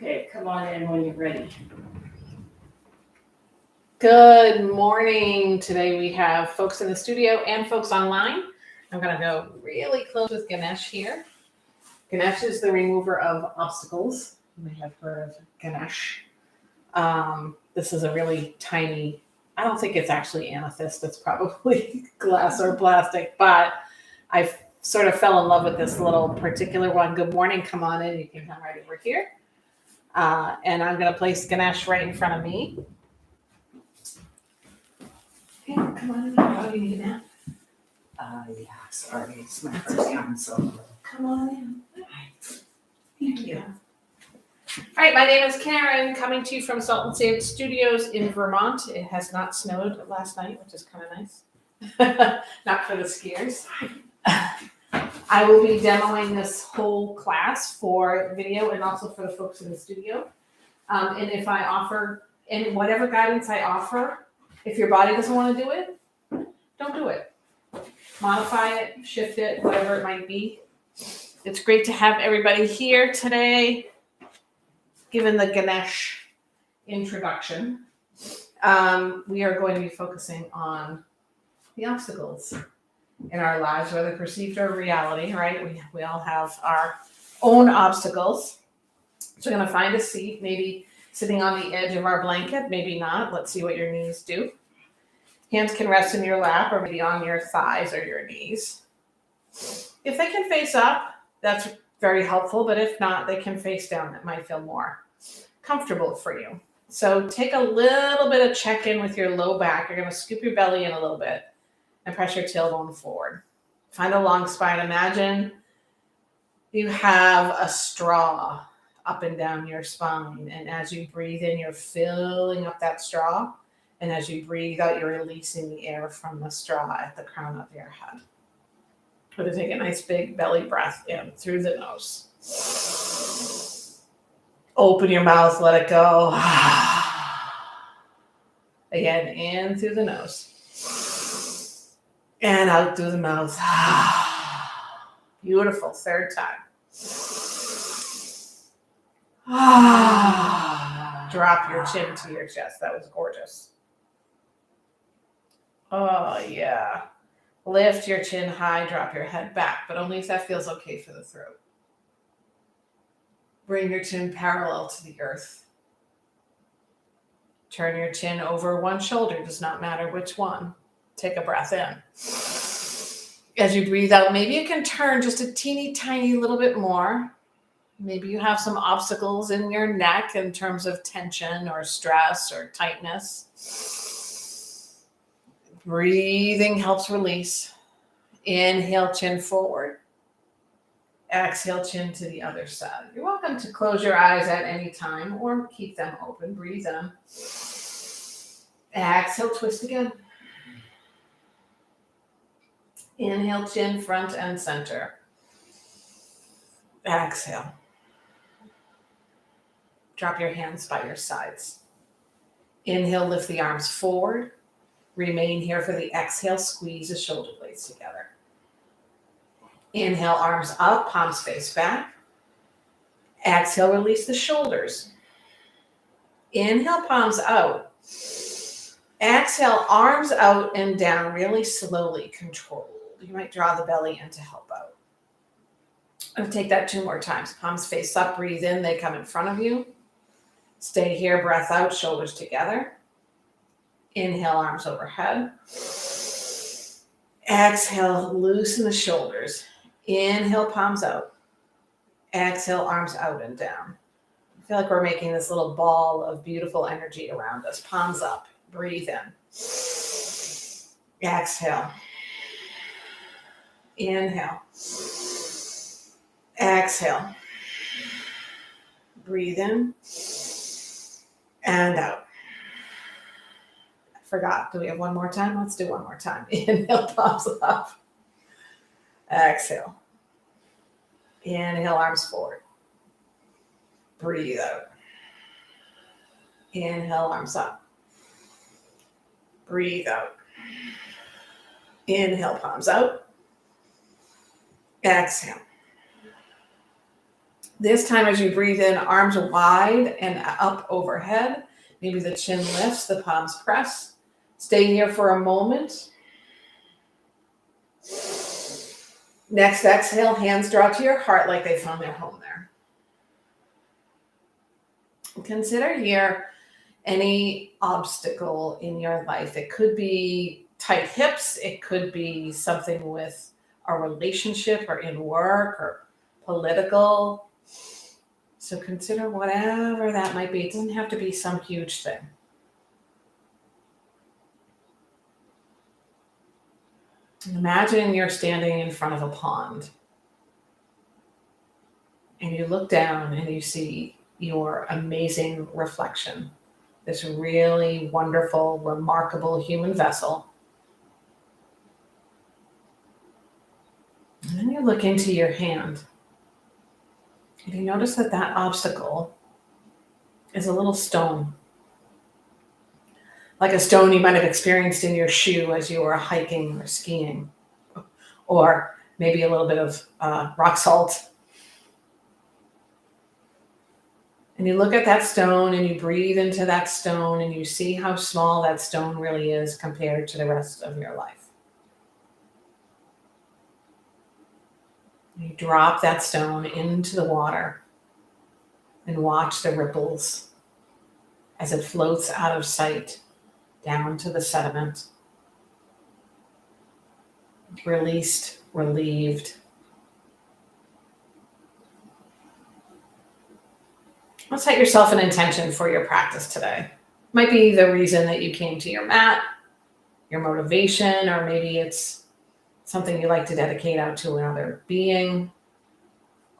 Okay, come on in when you're ready. Good morning. Today we have folks in the studio and folks online. I'm going to go really close with Ganesh here. Ganesh is the remover of obstacles. You may have heard of Ganesh. This is a really tiny, I don't think it's actually amethyst. It's probably glass or plastic, but I sort of fell in love with this little particular one. Good morning. Come on in. You can come right over here. And I'm going to place Ganesh right in front of me. Okay, come on in. How do you need that? Yeah, sorry, it's my first time, so. Come on in. Thank you. All right, my name is Karen, coming to you from Salt and Sand Studios in Vermont. It has not snowed last night, which is kind of nice. Not for the skiers. I will be demoing this whole class for video and also for the folks in the studio. And if I offer, and whatever guidance I offer, if your body doesn't want to do it, don't do it. Modify it, shift it, whatever it might be. It's great to have everybody here today, given the Ganesh introduction. We are going to be focusing on the obstacles in our lives, whether perceived or reality, right? We all have our own obstacles. So we're going to find a seat, maybe sitting on the edge of our blanket, maybe not. Let's see what your knees do. Hands can rest in your lap or maybe on your thighs or your knees. If they can face up, that's very helpful, but if not, they can face down. That might feel more comfortable for you. So take a little bit of check-in with your low back. You're going to scoop your belly in a little bit and press your tailbone forward. Find a long spine. Imagine you have a straw up and down your spine, and as you breathe in, you're filling up that straw. And as you breathe out, you're releasing the air from the straw at the crown of your head. We're going to take a nice big belly breath in through the nose. Open your mouth, let it go. Again, in through the nose. And out through the mouth. Beautiful. Third time. Drop your chin to your chest. That was gorgeous. Oh, yeah. Lift your chin high, drop your head back, but only if that feels okay for the throat. Bring your chin parallel to the earth. Turn your chin over one shoulder, does not matter which one. Take a breath in. As you breathe out, maybe you can turn just a teeny tiny little bit more. Maybe you have some obstacles in your neck in terms of tension or stress or tightness. Breathing helps release. Inhale, chin forward. Exhale, chin to the other side. You're welcome to close your eyes at any time or keep them open. Breathe in. Exhale, twist again. Inhale, chin, front and center. Exhale. Drop your hands by your sides. Inhale, lift the arms forward. Remain here for the exhale, squeeze the shoulder blades together. Inhale, arms up, palms face back. Exhale, release the shoulders. Inhale, palms out. Exhale, arms out and down, really slowly, controlled. You might draw the belly in to help out. I'm going to take that 2 more times. Palms face up, breathe in, they come in front of you. Stay here, breath out, shoulders together. Inhale, arms overhead. Exhale, loosen the shoulders. Inhale, palms out. Exhale, arms out and down. I feel like we're making this little ball of beautiful energy around us. Palms up. Breathe in. Exhale. Inhale. Exhale. Breathe in. And out. Forgot. Do we have one more time? Let's do one more time. Inhale, palms up. Exhale. Inhale, arms forward. Breathe out. Inhale, arms up. Breathe out. Inhale, palms out. Exhale. This time as you breathe in, arms wide and up overhead. Maybe the chin lifts, the palms press. Stay here for a moment. Next exhale, hands draw to your heart like they found their home there. Consider here any obstacle in your life. It could be tight hips. It could be something with a relationship or in work or political. So consider whatever that might be. It doesn't have to be some huge thing. Imagine you're standing in front of a pond and you look down and you see your amazing reflection, this really wonderful, remarkable human vessel. And then you look into your hand and you notice that that obstacle is a little stone. Like a stone you might have experienced in your shoe as you were hiking or skiing, or maybe a little bit of rock salt. And you look at that stone and you breathe into that stone and you see how small that stone really is compared to the rest of your life. You drop that stone into the water and watch the ripples as it floats out of sight down to the sediment. Released, relieved. Let's set yourself an intention for your practice today. Might be the reason that you came to your mat, your motivation, or maybe it's something you like to dedicate out to another being,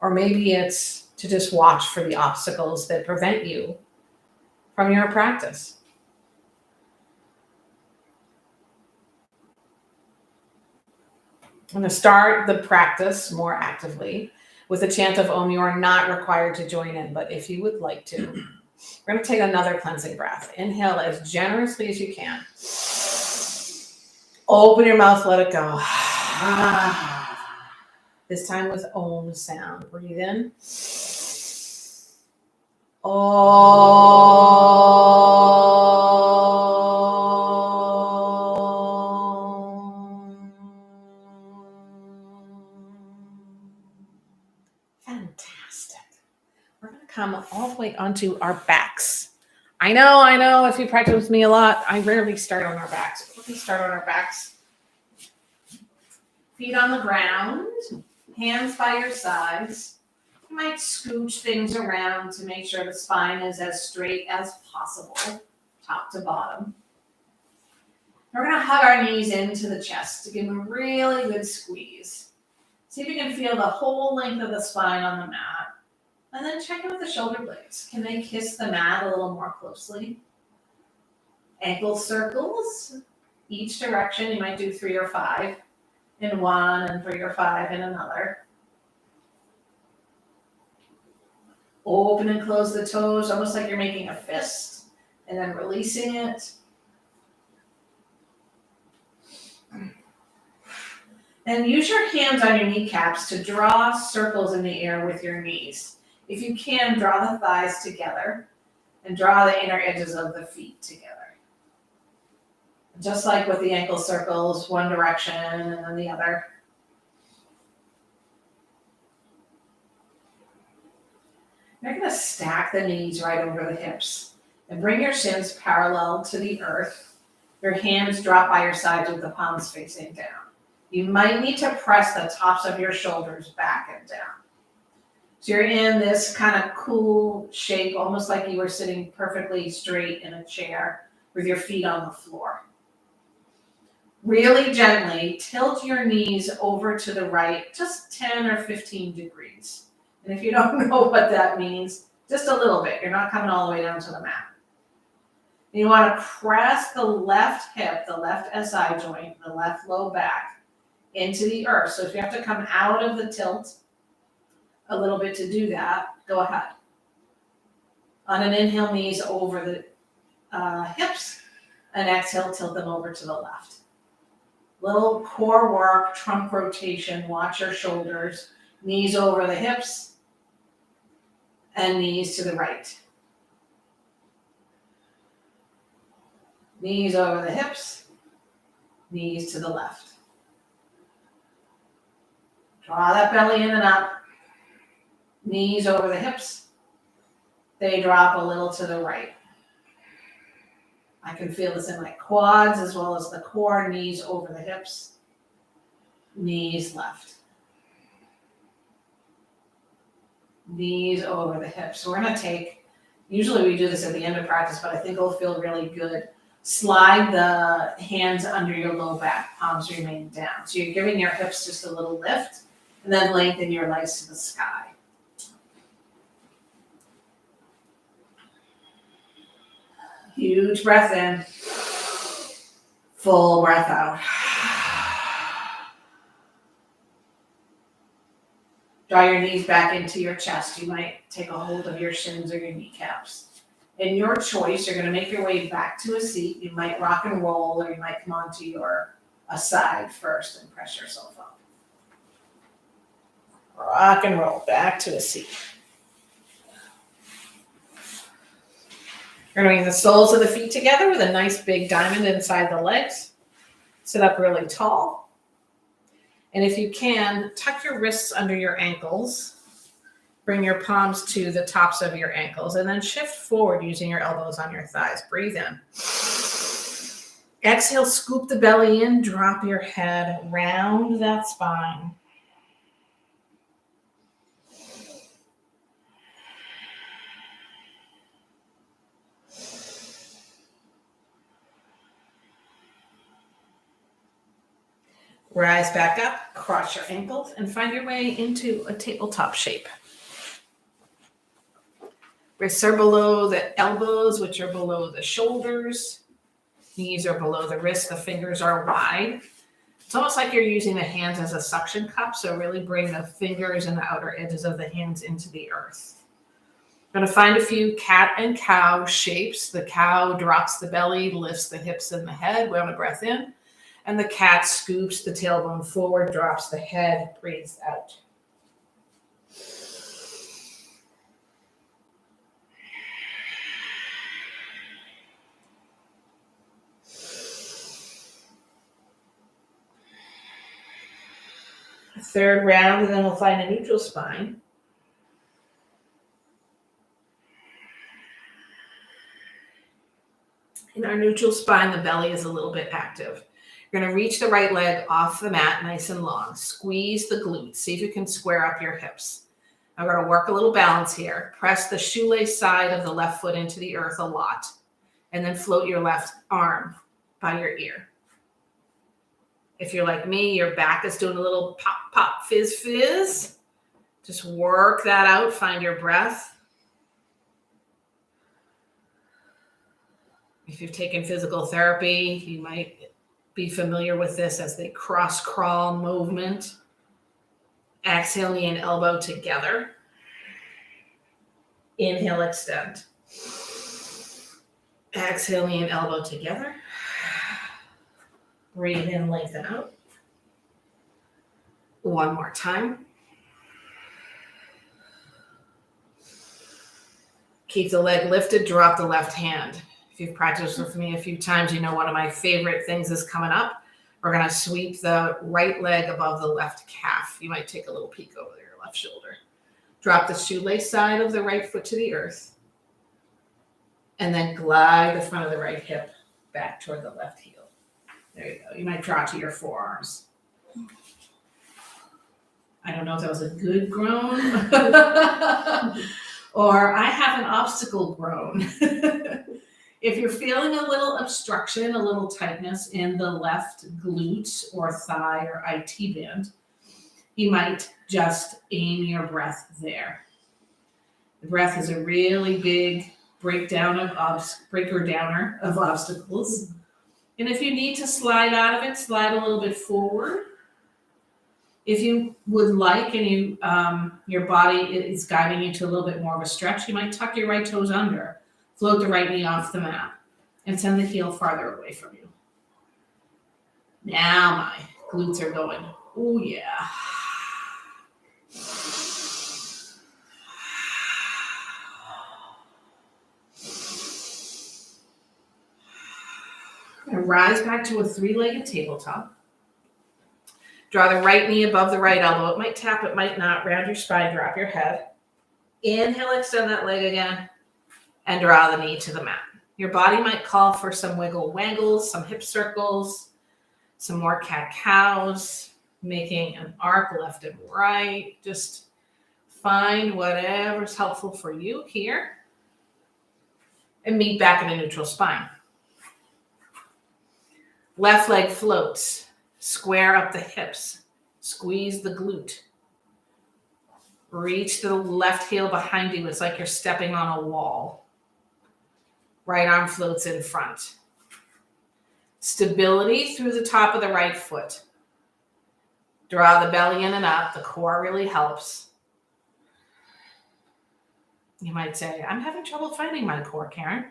or maybe it's to just watch for the obstacles that prevent you from your practice. I'm going to start the practice more actively with a chant of Om. You are not required to join in, but if you would like to, we're going to take another cleansing breath. Inhale as generously as you can. Open your mouth, let it go. This time with Om sound. Breathe in. Fantastic. We're going to come all the way onto our backs. I know, if you practice with me a lot, I rarely start on our backs. But let me start on our backs. Feet on the ground, hands by your sides. You might scooch things around to make sure the spine is as straight as possible, top to bottom. We're going to hug our knees into the chest to give them a really good squeeze. See if you can feel the whole length of the spine on the mat. And then check in with the shoulder blades. Can they kiss the mat a little more closely? Ankle circles, each direction. You might do 3 or 5 in one and 3 or 5 in another. Open and close the toes, almost like you're making a fist, and then releasing it. And use your hands on your kneecaps to draw circles in the air with your knees. If you can, draw the thighs together and draw the inner edges of the feet together. Just like with the ankle circles, one direction and then the other. You're going to stack the knees right over the hips and bring your shins parallel to the earth. Your hands drop by your sides with the palms facing down. You might need to press the tops of your shoulders back and down. So you're in this kind of cool shape, almost like you were sitting perfectly straight in a chair with your feet on the floor. Really gently tilt your knees over to the right, just 10 or 15 degrees. And if you don't know what that means, just a little bit. You're not coming all the way down to the mat. And you want to press the left hip, the left SI joint, the left low back into the earth. So if you have to come out of the tilt a little bit to do that, go ahead. On an inhale, knees over the hips. An exhale, tilt them over to the left. Little core work, trunk rotation, watch your shoulders, knees over the hips. and knees to the right. Knees over the hips, knees to the left. Draw that belly in and up. Knees over the hips. They drop a little to the right. I can feel this in my quads as well as the core. Knees over the hips. Knees left. Knees over the hips. So we're going to take, usually we do this at the end of practice, but I think it'll feel really good. Slide the hands under your low back, palms remain down. So you're giving your hips just a little lift, and then lengthen your legs to the sky. Huge breath in. Full breath out. Draw your knees back into your chest. You might take a hold of your shins or your kneecaps. In your choice, you're going to make your way back to a seat. You might rock and roll, or you might come onto your side first and press yourself up. Rock and roll back to a seat. You're going to bring the soles of the feet together with a nice big diamond inside the legs. Sit up really tall. And if you can, tuck your wrists under your ankles. Bring your palms to the tops of your ankles, and then shift forward using your elbows on your thighs. Breathe in. Exhale, scoop the belly in, drop your head, round that spine. Rise back up, cross your ankles, and find your way into a tabletop shape. Wrists are below the elbows, which are below the shoulders. Knees are below the wrists. The fingers are wide. It's almost like you're using the hands as a suction cup, so really bring the fingers and the outer edges of the hands into the earth. I'm going to find a few cat and cow shapes. The cow drops the belly, lifts the hips and the head. We want a breath in. And the cat scoops the tailbone forward, drops the head, breathes out. Third round, and then we'll find a neutral spine. In our neutral spine, the belly is a little bit active. You're going to reach the right leg off the mat nice and long. Squeeze the glutes. See if you can square up your hips. Now we're going to work a little balance here. Press the shoelace side of the left foot into the earth a lot. And then float your left arm by your ear. If you're like me, your back is doing a little pop, pop, fizz, fizz. Just work that out. Find your breath. If you've taken physical therapy, you might be familiar with this as the cross crawl movement. Exhale, knee and elbow together. Inhale, extend. Exhale, knee and elbow together. Breathe in, lengthen out. One more time. Keep the leg lifted, drop the left hand. If you've practiced with me a few times, you know one of my favorite things is coming up. We're going to sweep the right leg above the left calf. You might take a little peek over your left shoulder. Drop the shoelace side of the right foot to the earth. And then glide the front of the right hip back toward the left heel. There you go. You might draw to your forearms. I don't know if that was a good groan or I have an obstacle groan. If you're feeling a little obstruction, a little tightness in the left glute or thigh or IT band, you might just aim your breath there. The breath is a really big breaker downer of obstacles. And if you need to slide out of it, slide a little bit forward. If you would like and your body is guiding you to a little bit more of a stretch, you might tuck your right toes under. Float the right knee off the mat and send the heel farther away from you. Now my glutes are going. Oh yeah. And rise back to a three-legged tabletop. Draw the right knee above the right elbow. It might tap, it might not. Round your spine, drop your head. Inhale, extend that leg again, and draw the knee to the mat. Your body might call for some wiggle waggles, some hip circles, some more cat-cows, making an arc left and right. Just find whatever's helpful for you here. And meet back in a neutral spine. Left leg floats. Square up the hips. Squeeze the glute. Reach the left heel behind you. It's like you're stepping on a wall. Right arm floats in front. Stability through the top of the right foot. Draw the belly in and up. The core really helps. You might say, I'm having trouble finding my core, Karen.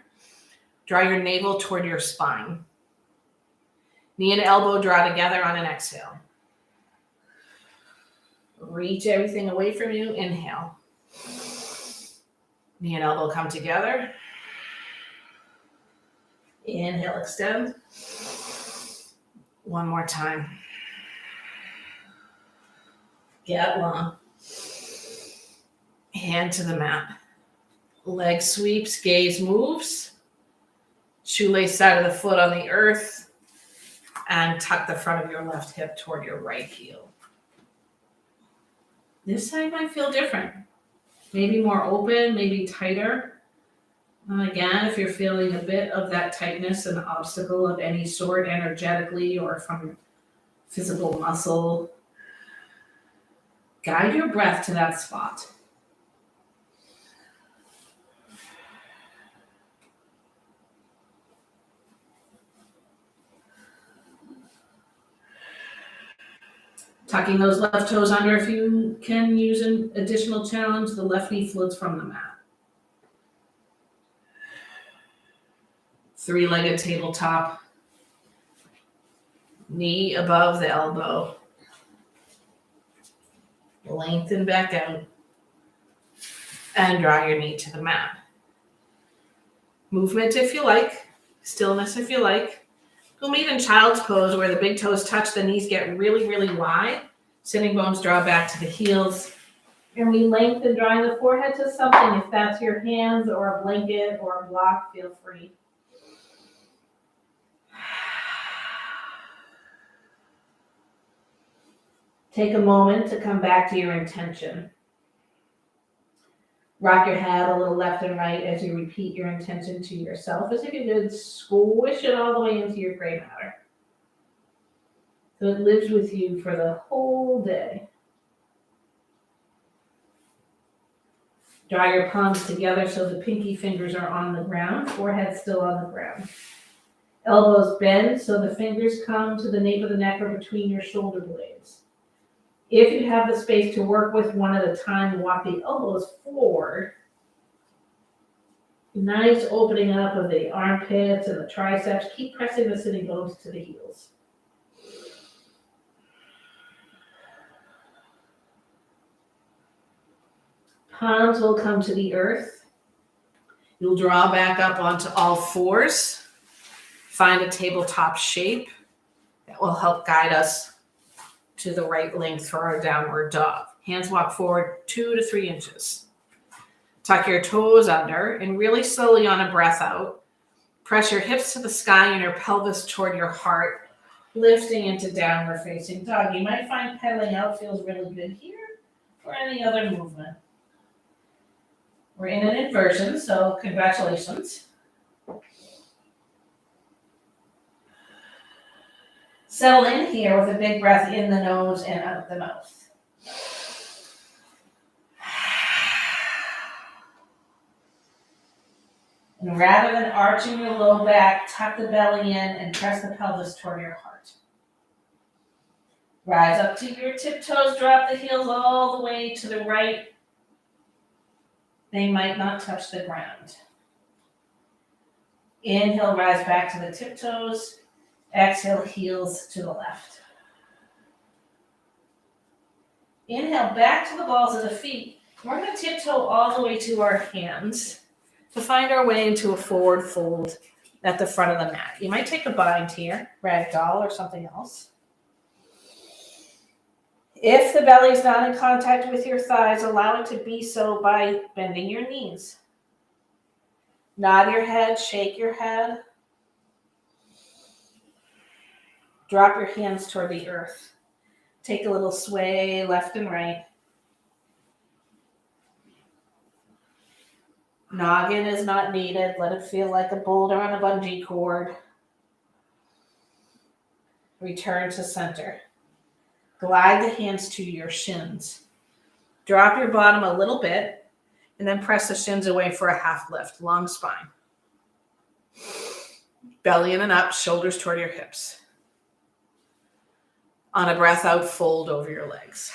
Draw your navel toward your spine. Knee and elbow draw together on an exhale. Reach everything away from you. Inhale. Knee and elbow come together. Inhale, extend. One more time. Get long. Hand to the mat. Leg sweeps, gaze moves. Shoelace side of the foot on the earth. And tuck the front of your left hip toward your right heel. This side might feel different. Maybe more open, maybe tighter. Again, if you're feeling a bit of that tightness, an obstacle of any sort, energetically or from physical muscle, guide your breath to that spot. Tucking those left toes under. If you can use an additional challenge, the left knee floats from the mat. Three-legged tabletop. Knee above the elbow. Lengthen back out. And draw your knee to the mat. Movement if you like. Stillness if you like. Go meet in child's pose where the big toes touch, the knees get really, really wide. Sitting bones draw back to the heels. And we lengthen, drawing the forehead to something. If that's your hands or a blanket or a block, feel free. Take a moment to come back to your intention. Rock your head a little left and right as you repeat your intention to yourself, as if you did squish it all the way into your gray matter. So it lives with you for the whole day. Draw your palms together so the pinky fingers are on the ground, forehead still on the ground. Elbows bend so the fingers come to the nape of the neck or between your shoulder blades. If you have the space to work with one at a time, walk the elbows forward. Nice opening up of the armpits and the triceps. Keep pressing the sitting bones to the heels. Palms will come to the earth. You'll draw back up onto all fours. Find a tabletop shape that will help guide us to the right length for our downward dog. Hands walk forward 2 to 3 inches. Tuck your toes under and really slowly on a breath out, press your hips to the sky and your pelvis toward your heart, lifting into downward facing dog. You might find pedaling out feels really good here or any other movement. We're in an inversion, so congratulations. Settle in here with a big breath in the nose and out the mouth. And rather than arching your low back, tuck the belly in and press the pelvis toward your heart. Rise up to your tiptoes, drop the heels all the way to the right. They might not touch the ground. Inhale, rise back to the tiptoes. Exhale, heels to the left. Inhale, back to the balls of the feet. We're going to tiptoe all the way to our hands to find our way into a forward fold at the front of the mat. You might take a bind here, rag doll or something else. If the belly is not in contact with your thighs, allow it to be so by bending your knees. Nod your head, shake your head. Drop your hands toward the earth. Take a little sway left and right. Noggin is not needed. Let it feel like a boulder on a bungee cord. Return to center. Glide the hands to your shins. Drop your bottom a little bit and then press the shins away for a half lift. Long spine. Belly in and up, shoulders toward your hips. On a breath out, fold over your legs.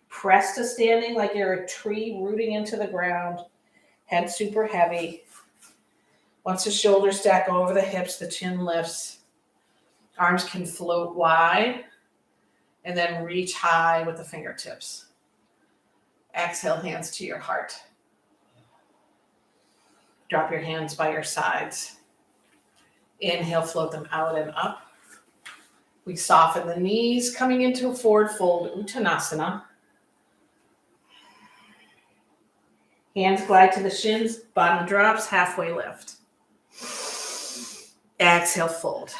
Press to standing like you're a tree rooting into the ground. Head super heavy. Once the shoulders stack over the hips, the chin lifts. Arms can float wide and then reach high with the fingertips. Exhale, hands to your heart. Drop your hands by your sides. Inhale, float them out and up. We soften the knees, coming into a forward fold, Uttanasana. Hands glide to the shins, bottom drops, halfway lift. Exhale, fold.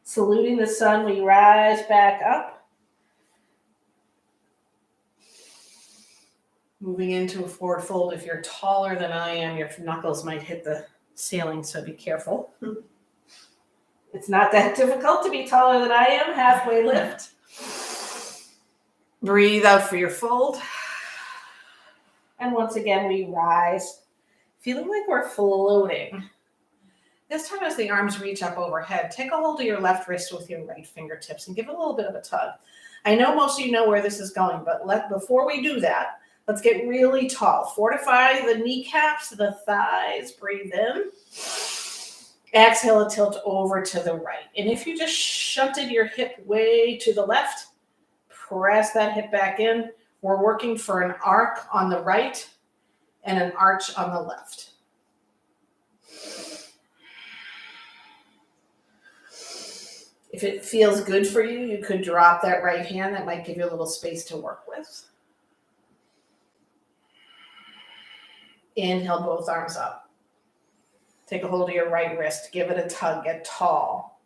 Saluting the sun, we rise back up. Moving into a forward fold. If you're taller than I am, your knuckles might hit the ceiling, so be careful. It's not that difficult to be taller than I am. Halfway lift. Breathe out for your fold. And once again, we rise, feeling like we're floating. This time as the arms reach up overhead, take a hold of your left wrist with your right fingertips and give it a little bit of a tug. I know most of you know where this is going, but before we do that, let's get really tall. Fortify the kneecaps, the thighs. Breathe in. Exhale, tilt over to the right. And if you just shunted your hip way to the left, press that hip back in. We're working for an arc on the right and an arch on the left. If it feels good for you, you could drop that right hand. That might give you a little space to work with. Inhale, both arms up. Take a hold of your right wrist. Give it a tug. Get tall.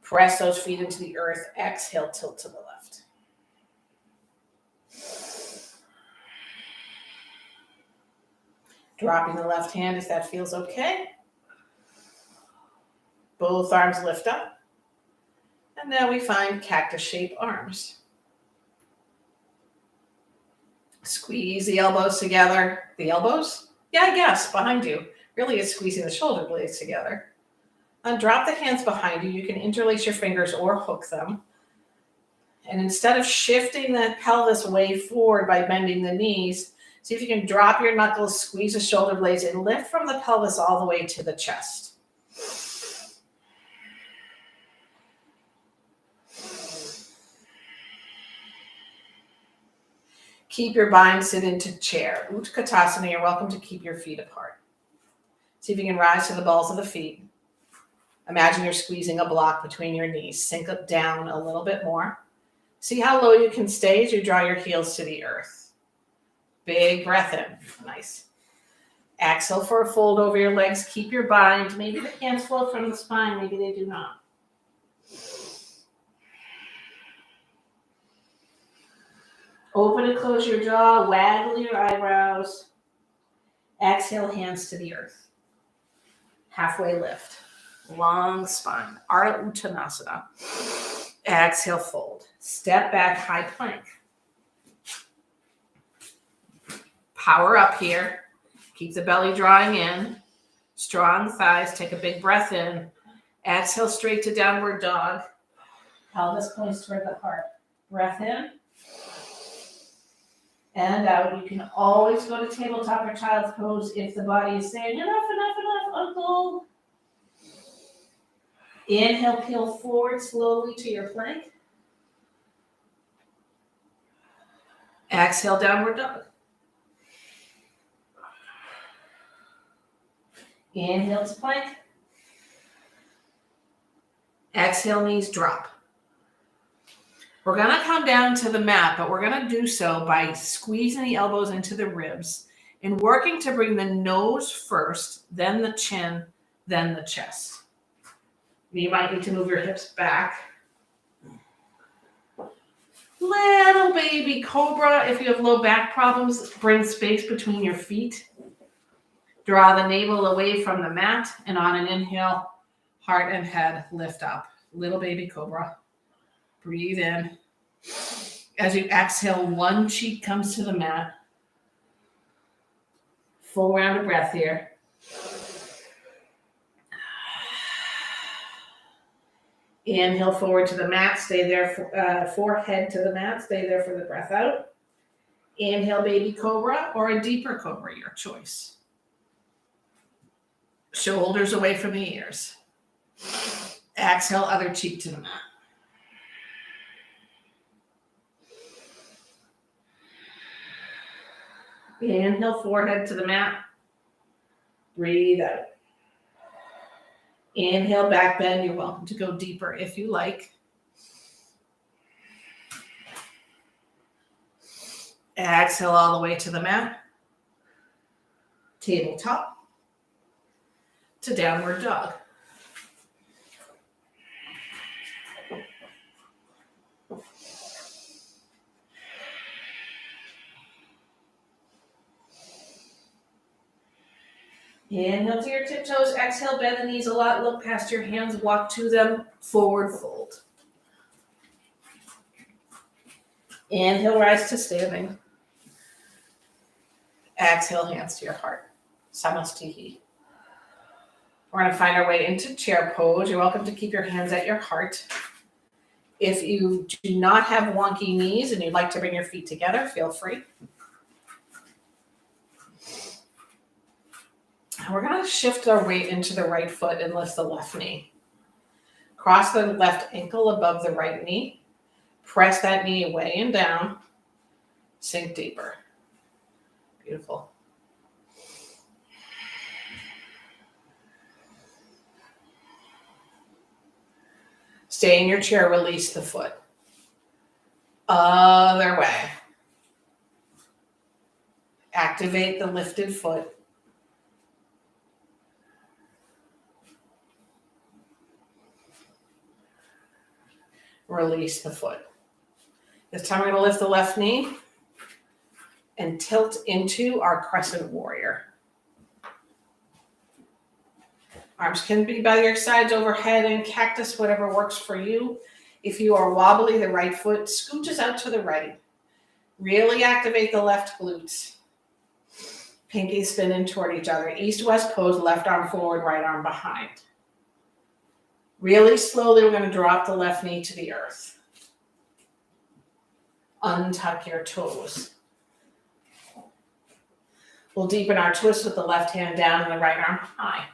Press those feet into the earth. Exhale, tilt to the left. Dropping the left hand if that feels okay. Both arms lift up. And now we find cactus-shaped arms. Squeeze the elbows together. The elbows? Yeah, I guess, behind you. Really is squeezing the shoulder blades together. And drop the hands behind you. You can interlace your fingers or hook them. And instead of shifting the pelvis way forward by bending the knees, see if you can drop your knuckles, squeeze the shoulder blades, and lift from the pelvis all the way to the chest. Keep your bind, sit into chair. Utkatasana, you're welcome to keep your feet apart. See if you can rise to the balls of the feet. Imagine you're squeezing a block between your knees. Sink it down a little bit more. See how low you can stay as you draw your heels to the earth. Big breath in. Nice. Exhale for a fold over your legs. Keep your bind. Maybe the hands flow from the spine. Maybe they do not. Open and close your jaw. Waggle your eyebrows. Exhale, hands to the earth. Halfway lift. Long spine. Ardha Uttanasana. Exhale, fold. Step back, high plank. Power up here. Keep the belly drawing in. Strong thighs. Take a big breath in. Exhale straight to downward dog. Pelvis points toward the heart. Breath in. And out. You can always go to tabletop or child's pose if the body is saying, enough, uncle. Inhale, peel forward slowly to your plank. Exhale, downward dog. Inhale to plank. Exhale, knees drop. We're going to come down to the mat, but we're going to do so by squeezing the elbows into the ribs and working to bring the nose first, then the chin, then the chest. You might need to move your hips back. Little baby cobra. If you have low back problems, bring space between your feet. Draw the navel away from the mat, and on an inhale, heart and head lift up. Little baby cobra. Breathe in. As you exhale, one cheek comes to the mat. Full round of breath here. Inhale forward to the mat. Stay there. Forehead to the mat. Stay there for the breath out. Inhale, baby cobra, or a deeper cobra, your choice. Shoulders away from the ears. Exhale, other cheek to the mat. Inhale, forehead to the mat. Breathe out. Inhale, back bend. You're welcome to go deeper if you like. Exhale all the way to the mat. Tabletop to downward dog. Inhale to your tiptoes. Exhale, bend the knees a lot. Look past your hands. Walk to them. Forward fold. Inhale, rise to standing. Exhale, hands to your heart. Samastihi. We're going to find our way into chair pose. You're welcome to keep your hands at your heart. If you do not have wonky knees and you'd like to bring your feet together, feel free. We're going to shift our weight into the right foot and lift the left knee. Cross the left ankle above the right knee. Press that knee away and down. Sink deeper. Beautiful. Stay in your chair. Release the foot. Other way. Activate the lifted foot. Release the foot. This time we're going to lift the left knee and tilt into our crescent warrior. Arms can be by your sides, overhead, and cactus, whatever works for you. If you are wobbly, the right foot scooches out to the right. Really activate the left glutes. Pinkies spin in toward each other. East-west pose, left arm forward, right arm behind. Really slowly, we're going to drop the left knee to the earth. Untuck your toes. We'll deepen our twist with the left hand down and the right arm high.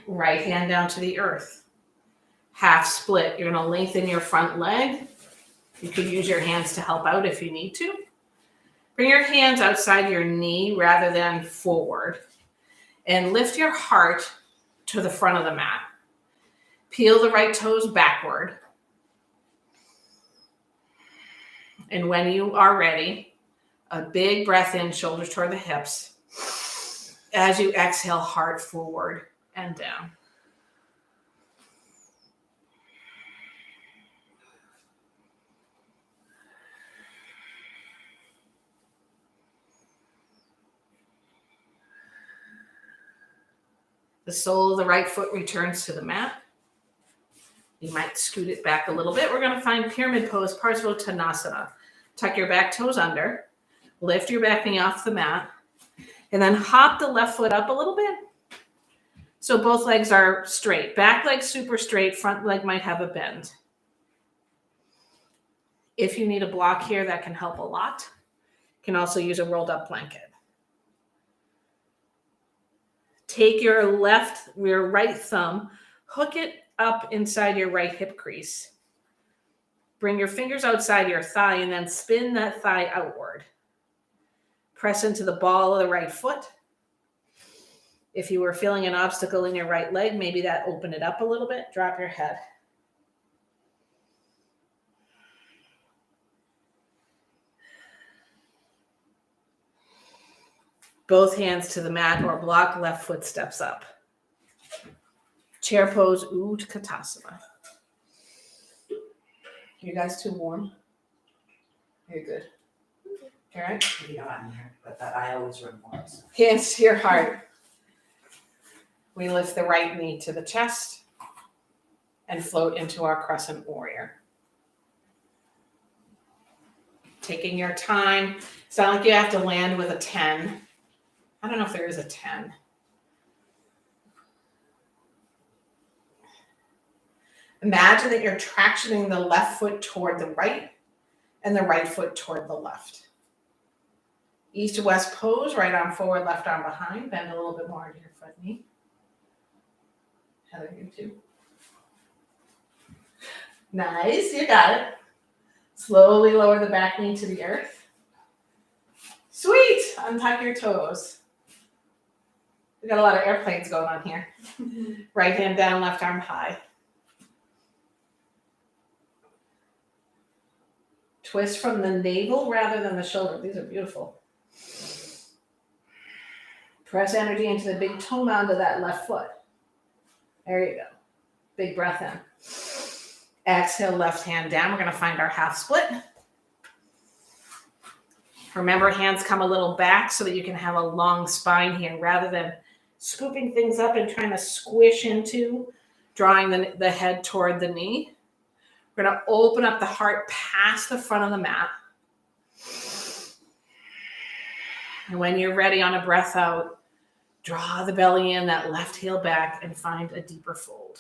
Right hand down to the earth. Half split. You're going to lengthen your front leg. You could use your hands to help out if you need to. Bring your hands outside your knee rather than forward. And lift your heart to the front of the mat. Peel the right toes backward. And when you are ready, a big breath in, shoulders toward the hips. As you exhale, heart forward and down. The sole of the right foot returns to the mat. You might scoot it back a little bit. We're going to find pyramid pose, Parsvottanasana. Tuck your back toes under. Lift your back knee off the mat. And then hop the left foot up a little bit. So both legs are straight. Back leg super straight. Front leg might have a bend. If you need a block here, that can help a lot. You can also use a rolled up blanket. Take your right thumb, Hook it up inside your right hip crease. Bring your fingers outside your thigh and then spin that thigh outward. Press into the ball of the right foot. If you were feeling an obstacle in your right leg, maybe that opened it up a little bit. Drop your head. Both hands to the mat or block left foot steps up. Chair pose, Utkatasana. You guys too warm? You're good. All right. You know, I'm here, but that I always run more. So. Hands to your heart. We lift the right knee to the chest and float into our crescent warrior. Taking your time. It's not like you have to land with a 10. I don't know if there is a 10. Imagine that you're tractioning the left foot toward the right and the right foot toward the left. East to west pose, right arm forward, left arm behind. Bend a little bit more into your front knee. Heather, you too. Nice, you got it. Slowly lower the back knee to the earth. Sweet, untuck your toes. We got a lot of airplanes going on here. Right hand down, left arm high. Twist from the navel rather than the shoulder. These are beautiful. Press energy into the big toe mound of that left foot. There you go. Big breath in. Exhale, left hand down. We're going to find our half split. Remember, hands come a little back so that you can have a long spine here rather than scooping things up and trying to squish into, drawing the head toward the knee. We're going to open up the heart past the front of the mat. And when you're ready on a breath out, draw the belly in, that left heel back, and find a deeper fold.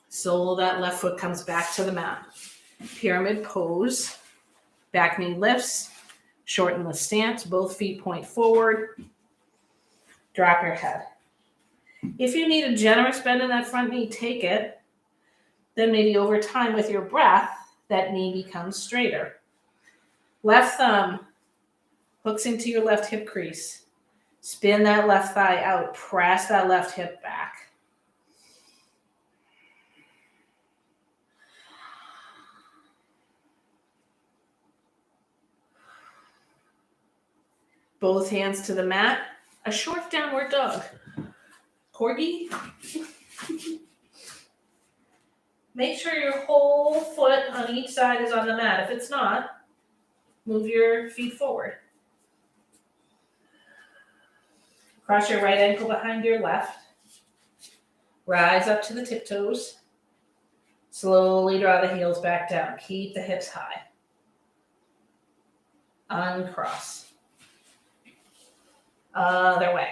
Sole of that left foot comes back to the mat. Pyramid pose. Back knee lifts. Shorten the stance. Both feet point forward. Drop your head. If you need a generous bend in that front knee, take it. Then maybe over time with your breath, that knee becomes straighter. Left thumb hooks into your left hip crease. Spin that left thigh out. Press that left hip back. Both hands to the mat. A short downward dog. Corgi. Make sure your whole foot on each side is on the mat. If it's not, move your feet forward. Cross your right ankle behind your left. Rise up to the tiptoes. Slowly draw the heels back down. Keep the hips high. Uncross. Other way.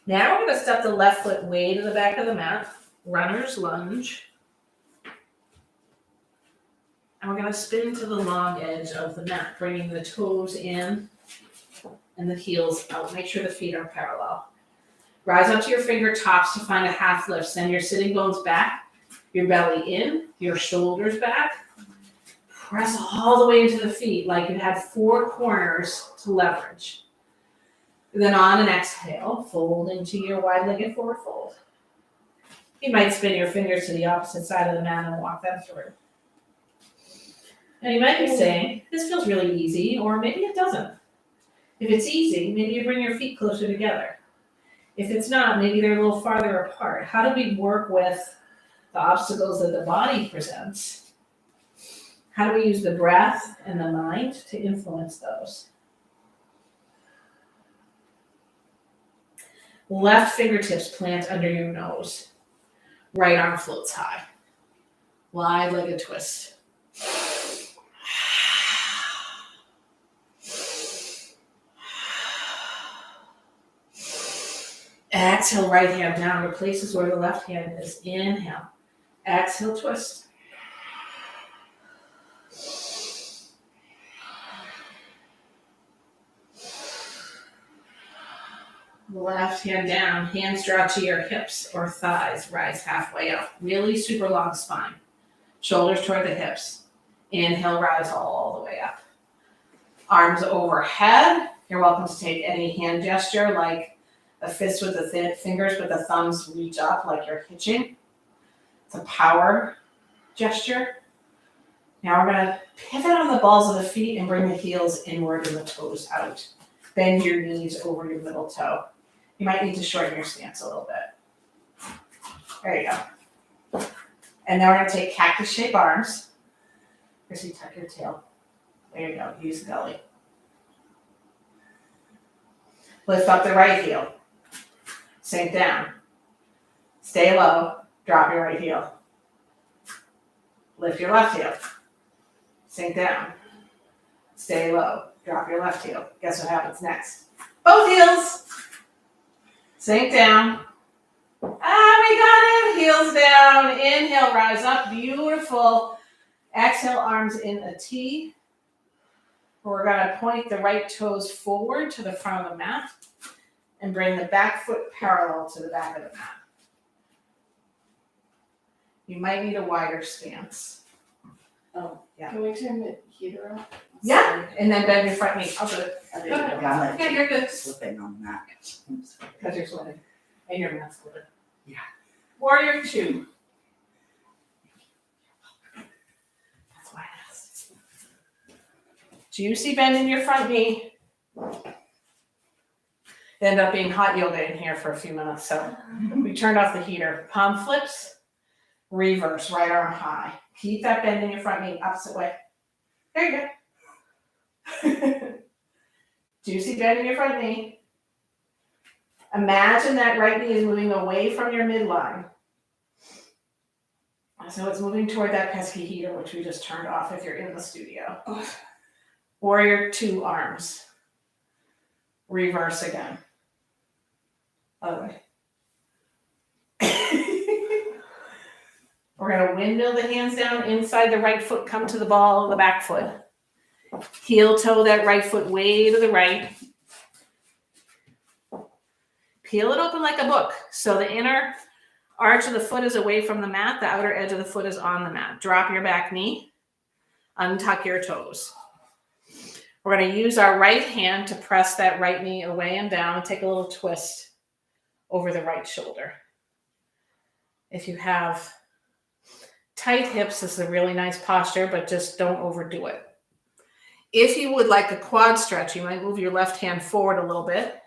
Now we're going to step the left foot way to the back of the mat. Runner's lunge. And we're going to spin to the long edge of the mat, bringing the toes in and the heels out. Make sure the feet are parallel. Rise up to your fingertips to find a half lift. Send your sitting bones back. Your belly in, your shoulders back. Press all the way into the feet like you had four corners to leverage. And then on an exhale, fold into your wide-legged forward fold. You might spin your fingers to the opposite side of the mat and walk them through. Now you might be saying, this feels really easy, or maybe it doesn't. If it's easy, maybe you bring your feet closer together. If it's not, maybe they're a little farther apart. How do we work with the obstacles that the body presents? How do we use the breath and the mind to influence those? Left fingertips plant under your nose. Right arm floats high. Wide-legged twist. Exhale, right hand down to places where the left hand is. Inhale. Exhale, twist. Left hand down, hands draw to your hips or thighs, rise halfway up. Really super long spine. Shoulders toward the hips. Inhale, rise all the way up. Arms overhead. You're welcome to take any hand gesture like a fist with the fingers, but the thumbs reach up like you're hitching. It's a power gesture. Now we're going to pivot on the balls of the feet and bring the heels inward and the toes out. Bend your knees over your middle toe. You might need to shorten your stance a little bit. There you go. And then we're going to take cactus shape arms. Chrissy, tuck your tail. There you go. Use the belly. Lift up the right heel. Sink down. Stay low. Drop your right heel. Lift your left heel. Sink down. Stay low. Drop your left heel. Guess what happens next? Both heels. Sink down. We got it. Heels down. Inhale, rise up. Beautiful. Exhale, arms in a T. We're going to point the right toes forward to the front of the mat and bring the back foot parallel to the back of the mat. You might need a wider stance. Oh, yeah. Can we turn the heater off? Yeah, and then bend your front knee. I'll do it. I Go ahead. got Yeah, you're good. slipping on that. Because you're sweating. And your mat's slipping. Yeah. Warrior 2. That's why I asked. Juicy bend in your front knee. End up being hot yoga in here for a few minutes. So we turned off the heater. Palm flips. Reverse, right arm high. Keep that bend in your front knee, opposite way. There you go. Juicy bend in your front knee. Imagine that right knee is moving away from your midline. So it's moving toward that pesky heater, which we just turned off if you're in the studio. Warrior 2 arms. Reverse again. Other way. We're going to windmill the hands down inside the right foot, come to the ball of the back foot. Heel toe that right foot way to the right. Peel it open like a book. So the inner arch of the foot is away from the mat. The outer edge of the foot is on the mat. Drop your back knee. Untuck your toes. We're going to use our right hand to press that right knee away and down and take a little twist over the right shoulder. If you have tight hips, this is a really nice posture, but just don't overdo it. If you would like a quad stretch, you might move your left hand forward a little bit,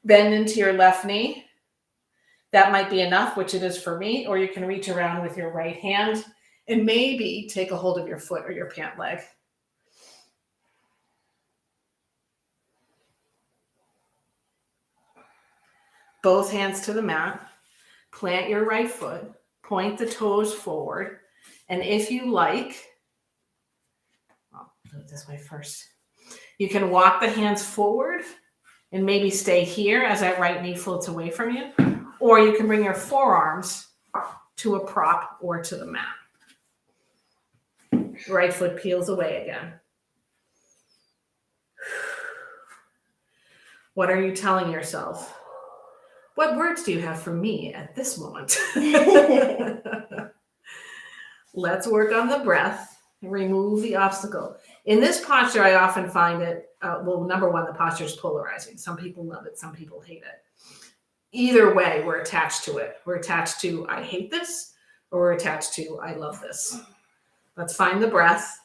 bend into your left knee. That might be enough, which it is for me, or you can reach around with your right hand and maybe take a hold of your foot or your pant leg. Both hands to the mat. Plant your right foot. Point the toes forward. And if you like, I'll do it this way first. You can walk the hands forward and maybe stay here as that right knee floats away from you. Or you can bring your forearms to a prop or to the mat. Right foot peels away again. What are you telling yourself? What words do you have for me at this moment? Let's work on the breath and remove the obstacle. In this posture, I often find it, number one, the posture is polarizing. Some people love it, some people hate it. Either way, we're attached to it. We're attached to, I hate this, or we're attached to, I love this. Let's find the breath.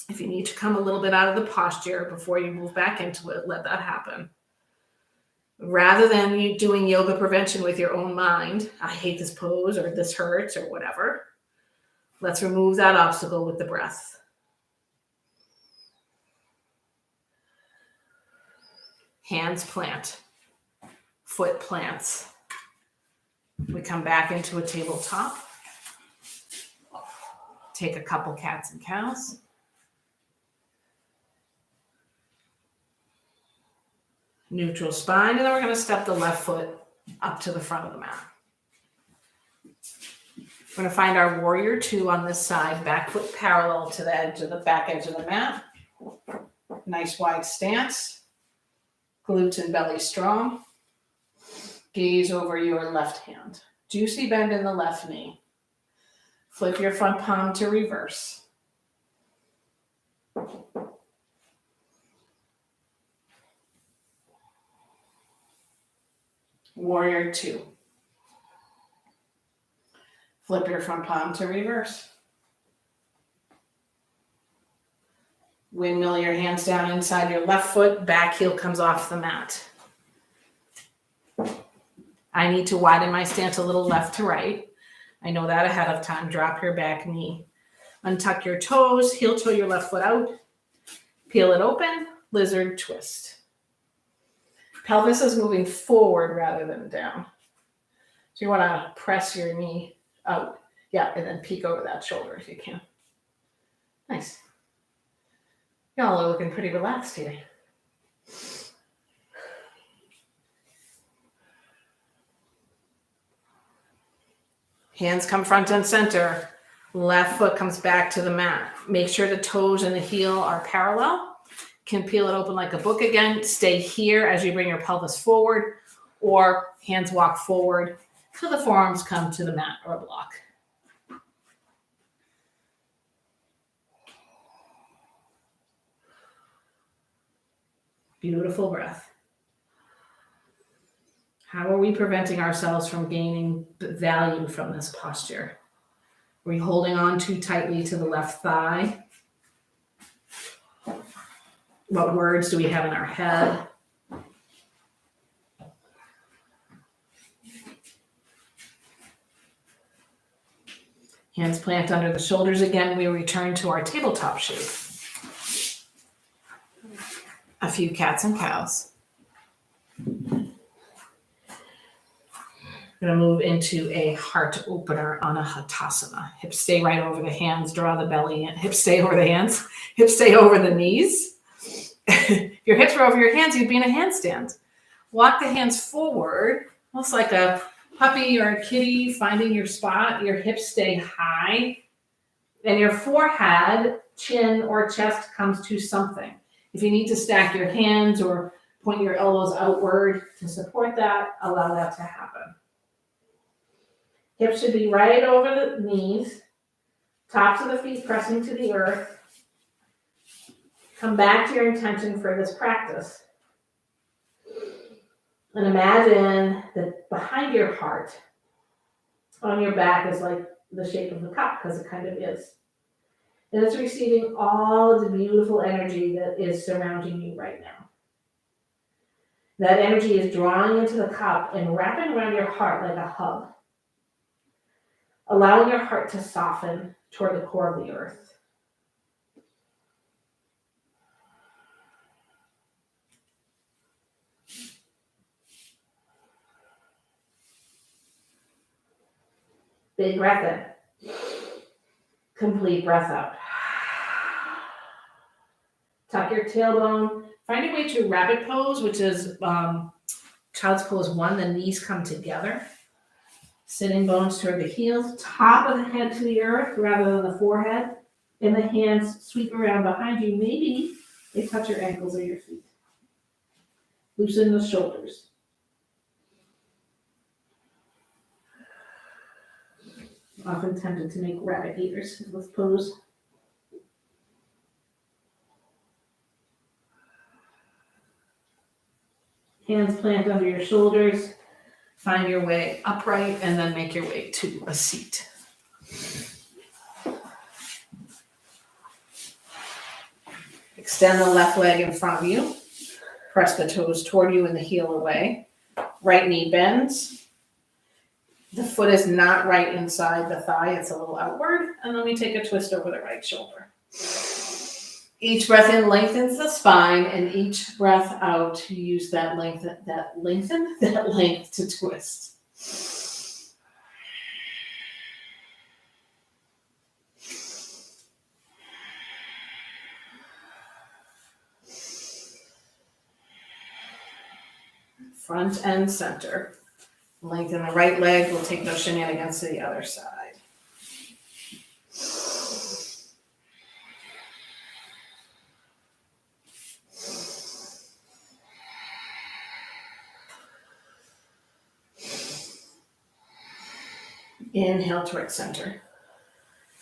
If you need to come a little bit out of the posture before you move back into it, let that happen. Rather than you doing yoga prevention with your own mind, I hate this pose or this hurts or whatever, let's remove that obstacle with the breath. Hands plant, foot plants. We come back into a tabletop. Take a couple cats and cows. Neutral spine, and then we're going to step the left foot up to the front of the mat. We're going to find our warrior two on this side, back foot parallel to the edge of the back edge of the mat. Nice wide stance. Glutes and belly strong. Gaze over your left hand. Juicy bend in the left knee. Flip your front palm to reverse. Warrior two. Flip your front palm to reverse. Windmill your hands down inside your left foot, back heel comes off the mat. I need to widen my stance a little left to right. I know that ahead of time. Drop your back knee. Untuck your toes, heel toe your left foot out. Peel it open, lizard twist. Pelvis is moving forward rather than down. So you want to press your knee out. Yeah, and then peek over that shoulder if you can. Nice. Y'all are looking pretty relaxed today. Hands come front and center. Left foot comes back to the mat. Make sure the toes and the heel are parallel. Can peel it open like a book again. Stay here as you bring your pelvis forward, or hands walk forward till the forearms come to the mat or block. Beautiful breath. How are we preventing ourselves from gaining value from this posture? Are we holding on too tightly to the left thigh? What words do we have in our head? Hands plant under the shoulders again. We return to our tabletop shape. A few cats and cows. We're going to move into a heart opener on a Hatasana. Hips stay right over the hands. Draw the belly in. Hips stay over the hands. Hips stay over the knees. If your hips were over your hands, you'd be in a handstand. Walk the hands forward, almost like a puppy or a kitty finding your spot. Your hips stay high. And your forehead, chin, or chest comes to something. If you need to stack your hands or point your elbows outward to support that, allow that to happen. Hips should be right over the knees. Tops of the feet pressing to the earth. Come back to your intention for this practice. And imagine that behind your heart, on your back, is like the shape of the cup, because it kind of is. And it's receiving all of the beautiful energy that is surrounding you right now. That energy is drawing into the cup and wrapping around your heart like a hug. Allowing your heart to soften toward the core of the earth. Big breath in. Complete breath out. Tuck your tailbone. Find your way to rabbit pose, which is child's pose 1. The knees come together. Sitting bones toward the heels. Top of the head to the earth rather than the forehead. And the hands sweep around behind you. Maybe they touch your ankles or your feet. Loosen the shoulders. Often tempted to make rabbit eaters in this pose. Hands plant under your shoulders. Find your way upright and then make your way to a seat. Extend the left leg in front of you. Press the toes toward you and the heel away. Right knee bends. The foot is not right inside the thigh, it's a little outward. And then we take a twist over the right shoulder. Each breath in lengthens the spine, and each breath out, you use that length to twist. Front and center. Lengthen the right leg, we'll take those shenanigans to the other side. Inhale towards center.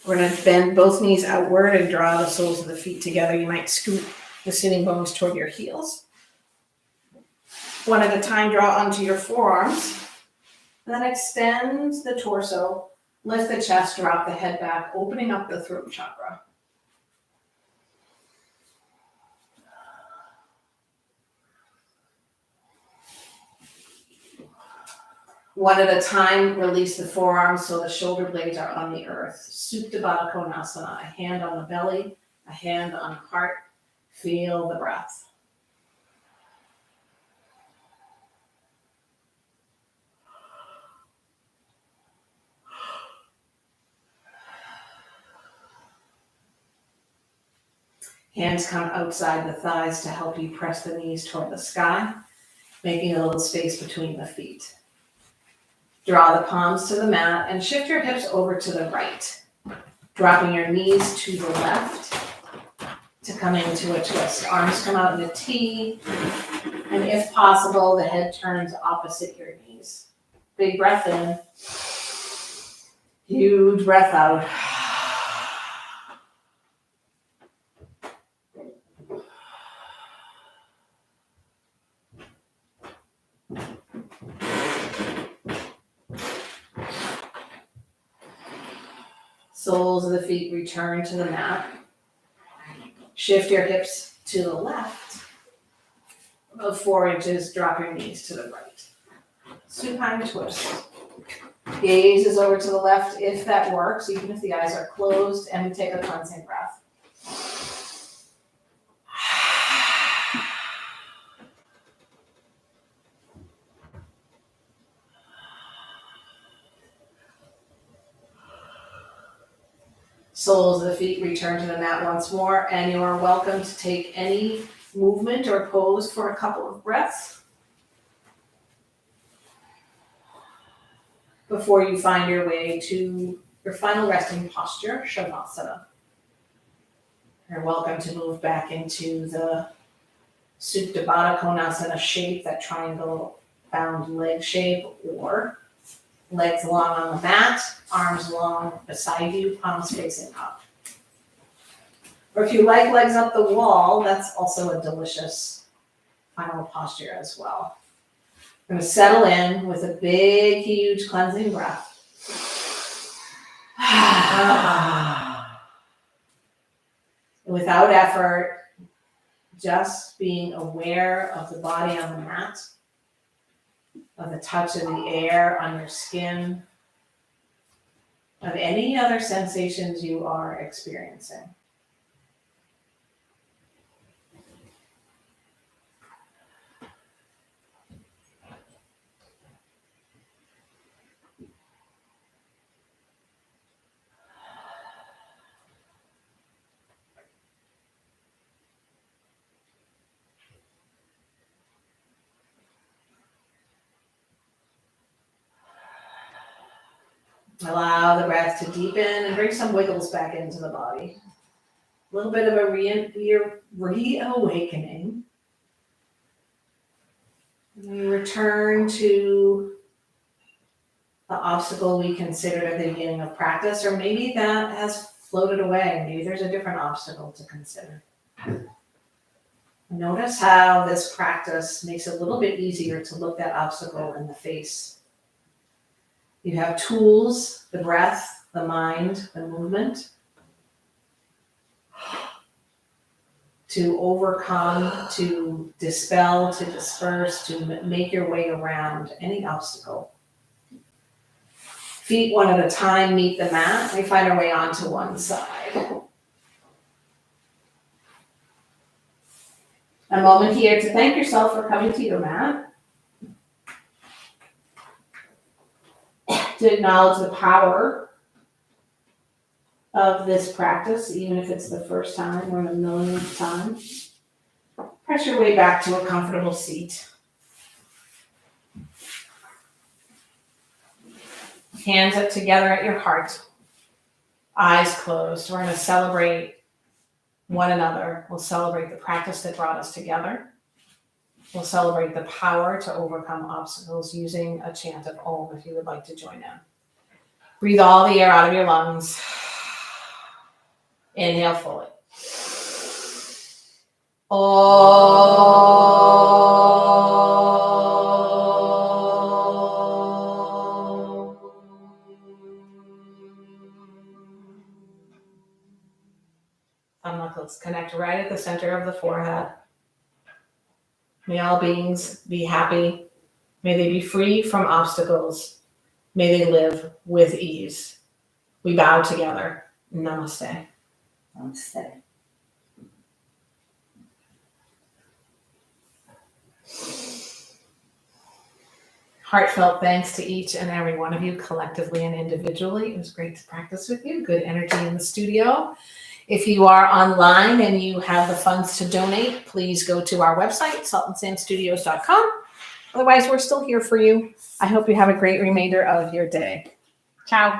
We're gonna bend both knees outward and draw the soles of the feet together. You might scoot the sitting bones toward your heels. One at a time, draw onto your forearms. Then extend the torso, lift the chest, drop the head back, opening up the throat chakra. One at a time, release the forearms so the shoulder blades are on the earth. Supta Baddha Konasana, a hand on the belly, a hand on the heart. Feel the breath. Hands come outside the thighs to help you press the knees toward the sky, making a little space between the feet. Draw the palms to the mat and shift your hips over to the right, dropping your knees to the left to come into a twist. Arms come out in a T, and if possible, the head turns opposite your knees. Big breath in, huge breath out. Soles of the feet return to the mat. Shift your hips to the left. About 4 inches, drop your knees to the right. Supine twist. Gaze is over to the left if that works, even if the eyes are closed, and we take a cleansing breath. Soles of the feet return to the mat once more, and you are welcome to take any movement or pose for a couple of breaths before you find your way to your final resting posture, Shavasana. You're welcome to move back into the Supta Baddha Konasana shape, that triangle bound leg shape, or legs long on the mat, arms long beside you, palms facing up. Or if you like legs up the wall, that's also a delicious final posture as well. We're going to settle in with a big, huge cleansing breath. Without effort, just being aware of the body on the mat, of the touch of the air on your skin, of any other sensations you are experiencing. Allow the breath to deepen and bring some wiggles back into the body. A little bit of a reawakening. We return to the obstacle we considered at the beginning of practice, or maybe that has floated away. Maybe there's a different obstacle to consider. Notice how this practice makes it a little bit easier to look that obstacle in the face. You have tools, the breath, the mind, the movement, to overcome, to dispel, to disperse, to make your way around any obstacle. Feet one at a time meet the mat. We find our way onto one side. A moment here to thank yourself for coming to your mat. To acknowledge the power of this practice, even if it's the first time or the millionth time. Press your way back to a comfortable seat. Hands up together at your heart. Eyes closed. We're going to celebrate one another. We'll celebrate the practice that brought us together. We'll celebrate the power to overcome obstacles using a chant of Om if you would like to join in. Breathe all the air out of your lungs. Inhale fully. Thumb knuckles connect right at the center of the forehead. May all beings be happy. May they be free from obstacles. May they live with ease. We bow together. Namaste. Namaste. Heartfelt thanks to each and every one of you collectively and individually. It was great to practice with you. Good energy in the studio. If you are online and you have the funds to donate, please go to our website, saltandsandstudios.com. Otherwise, we're still here for you. I hope you have a great remainder of your day. Ciao.